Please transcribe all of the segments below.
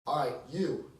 All right,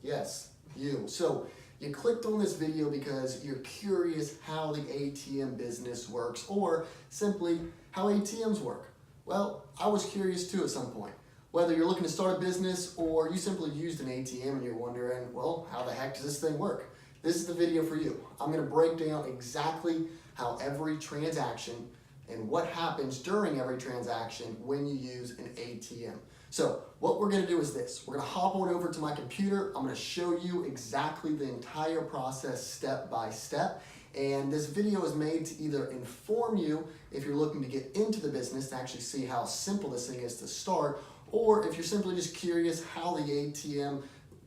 yes, you. So you clicked on this video because you're curious how the ATM business works, or simply how ATMs work. Well, I was curious too at some point. Whether you're looking to start a business or you simply used an ATM and you're wondering, well, how the heck does this thing work? This is the video for you. I'm going to break down exactly how every transaction and what happens during every transaction when you use an ATM. So what we're going to do is this. We're going to hop on over to my computer. I'm going to show you exactly the entire process step by step. And this video is made to either inform you if you're looking to get into the business to actually see how simple this thing is to start, or if you're simply just curious how the ATM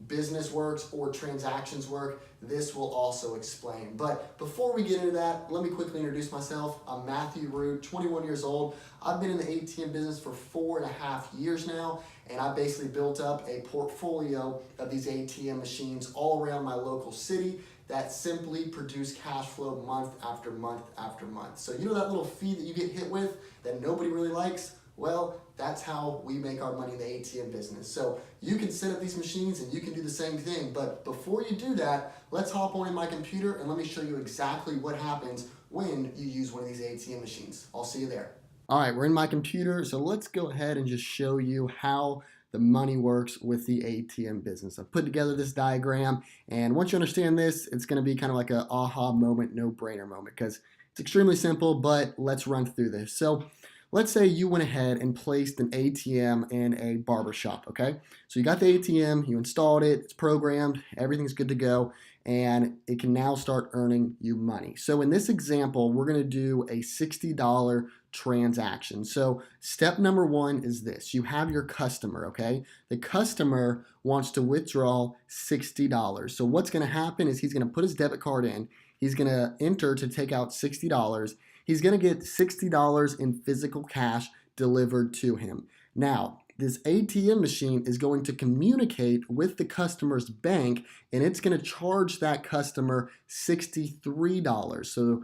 business works or transactions work, this will also explain. But before we get into that, let me quickly introduce myself. I'm Matthew Root, 21 years old. I've been in the ATM business for 4.5 years now, and I basically built up a portfolio of these ATM machines all around my local city that simply produce cash flow month after month after month. So you know that little fee that you get hit with that nobody really likes? Well, that's how we make our money in the ATM business. So you can set up these machines and you can do the same thing. But before you do that, let's hop on in my computer and let me show you exactly what happens when you use one of these ATM machines. I'll see you there. All right, we're in my computer. So let's go ahead and just show you how the money works with the ATM business. I've put together this diagram, and once you understand this, it's going to be kind of like an aha moment, no-brainer moment, because it's extremely simple, but let's run through this. So let's say you went ahead and placed an ATM in a barber shop, okay? So you got the ATM, you installed it, it's programmed, everything's good to go, and it can now start earning you money. So in this example, we're gonna do a $60 transaction. So step number one is this. You have your customer, okay? The customer wants to withdraw $60. So what's gonna happen is he's gonna put his debit card in, he's gonna enter to take out $60. He's going to get $60 in physical cash delivered to him. Now, this ATM machine is going to communicate with the customer's bank, and it's going to charge that customer $63. So,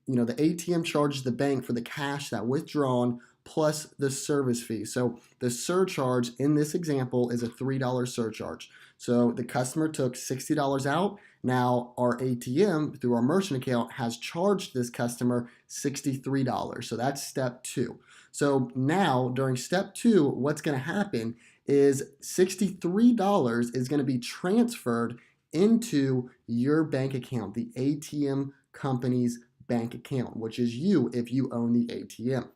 the ATM charges the bank for the cash that withdrawn plus the service fee. So the surcharge in this example is a $3 surcharge. So the customer took $60 out. Now our ATM through our merchant account has charged this customer $63. So that's step two. So now during step two, what's going to happen is $63 is going to be transferred into your bank account, the ATM company's bank account, which is you if you own the ATM.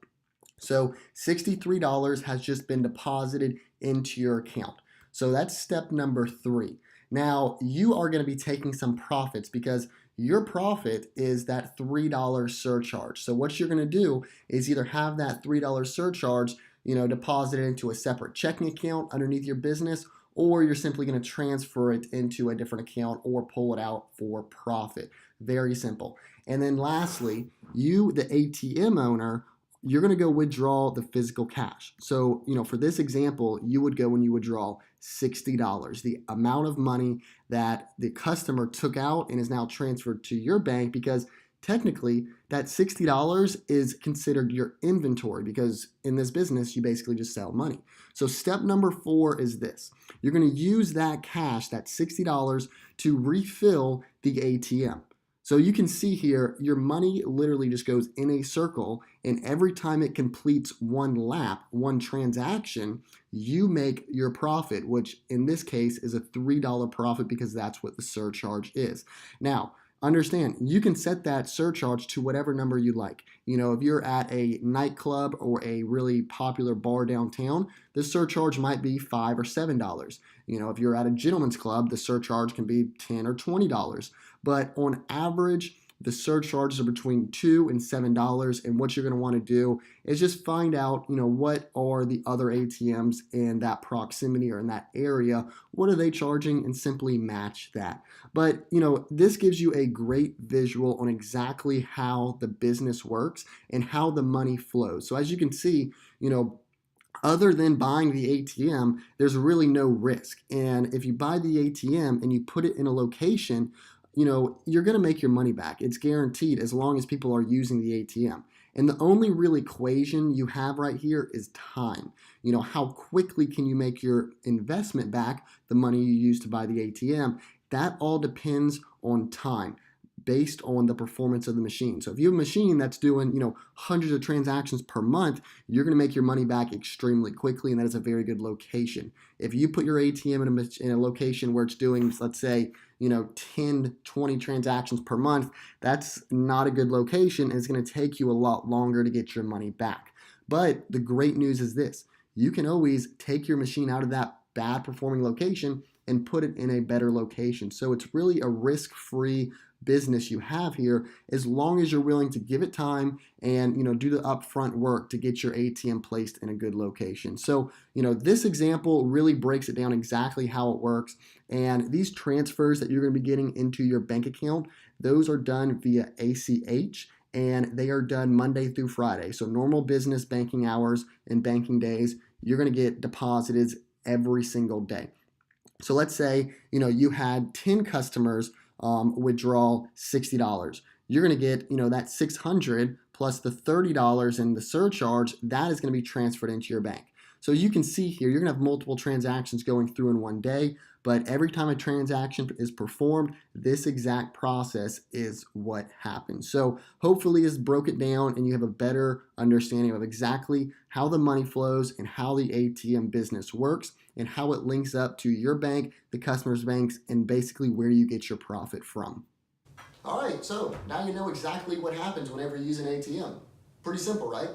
So $63 has just been deposited into your account. So that's step number three. Now you are going to be taking some profits because your profit is that $3 surcharge. So what you're going to do is either have that $3 surcharge, deposited into a separate checking account underneath your business, or you're simply going to transfer it into a different account or pull it out for profit. Very simple. And then lastly, you, the ATM owner, you're going to go withdraw the physical cash. So, for this example, you would go and you withdraw $60, the amount of money that the customer took out and is now transferred to your bank, because technically that $60 is considered your inventory, because in this business, you basically just sell money. So step number four is this. You're going to use that cash, that $60, to refill the ATM. So you can see here, your money literally just goes in a circle, and every time it completes one lap, one transaction, you make your profit, which in this case is a $3 profit because that's what the surcharge is. Now, understand, you can set that surcharge to whatever number you like. If you're at a nightclub or a really popular bar downtown, the surcharge might be $5 or $7. If you're at a gentleman's club, the surcharge can be $10 or $20. But on average, the surcharges are between $2 and $7. And what you're going to want to do is just find out, what are the other ATMs in that proximity or in that area? What are they charging? And simply match that. But, this gives you a great visual on exactly how the business works and how the money flows. So as you can see, other than buying the ATM, there's really no risk. And if you buy the ATM and you put it in a location, you're going to make your money back. It's guaranteed as long as people are using the ATM. And the only real equation you have right here is time. how quickly can you make your investment back, the money you used to buy the ATM. That all depends on time based on the performance of the machine. So if you have a machine that's doing, hundreds of transactions per month, you're going to make your money back extremely quickly, and that is a very good location. If you put your ATM in a location where it's doing, let's say, 10, 20 transactions per month, that's not a good location, and it's going to take you a lot longer to get your money back. But the great news is this: you can always take your machine out of that bad performing location and put it in a better location. So it's really a risk-free business you have here, as long as you're willing to give it time and do the upfront work to get your ATM placed in a good location. So this example really breaks it down exactly how it works. And these transfers that you're going to be getting into your bank account, those are done via ACH, and they are done Monday through Friday. So normal business banking hours and banking days, you're going to get deposited every single day. So let's say you had 10 customers withdraw $60. You're going to get that $600 plus the $30 in the surcharge. That is going to be transferred into your bank. So you can see here, you're going to have multiple transactions going through in one day, but every time a transaction is performed, this exact process is what happens. So hopefully this broke it down and you have a better understanding of exactly how the money flows and how the ATM business works and how it links up to your bank, the customer's banks, and basically where you get your profit from. All right, so now you know exactly what happens whenever you use an ATM. Pretty simple, right?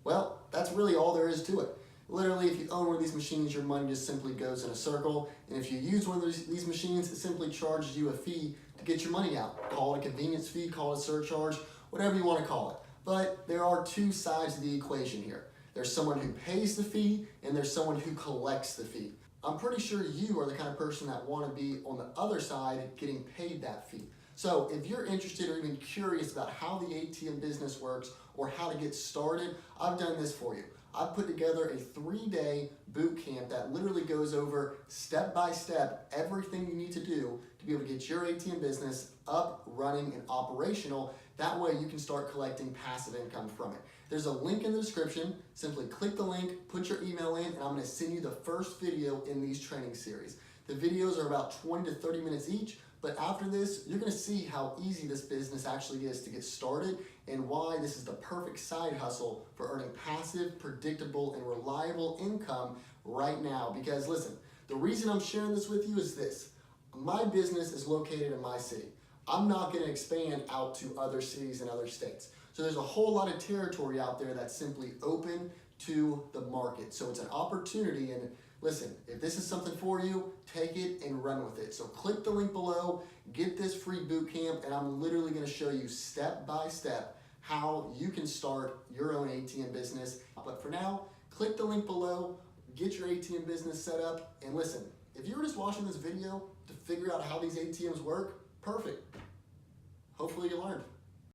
Well, that's really all there is to it. Literally, if you own one of these machines, your money just simply goes in a circle. And if you use one of these machines, it simply charges you a fee to get your money out. Call it a convenience fee, call it a surcharge, whatever you want to call it. But there are two sides of the equation here. There's someone who pays the fee, and there's someone who collects the fee. I'm pretty sure you are the kind of person that want to be on the other side getting paid that fee. So if you're interested or even curious about how the ATM business works or how to get started, I've done this for you. I've put together a 3-day boot camp that literally goes over step by step everything you need to do to be able to get your ATM business up, running, and operational. That way you can start collecting passive income from it. There's a link in the description. Simply click the link, put your email in, and I'm going to send you the first video in these training series. The videos are about 20 to 30 minutes each, but after this, you're going to see how easy this business actually is to get started and why this is the perfect side hustle for earning passive, predictable, and reliable income right now. Because listen, the reason I'm sharing this with you is this: my business is located in my city. I'm not going to expand out to other cities and other states. So there's a whole lot of territory out there that's simply open to the market. So it's an opportunity, and listen, if this is something for you, take it and run with it. So click the link below, get this free boot camp, and I'm literally going to show you step by step how you can start your own ATM business. But for now, click the link below, get your ATM business set up, and listen, if you were just watching this video to figure out how these ATMs work, perfect. Hopefully you learned.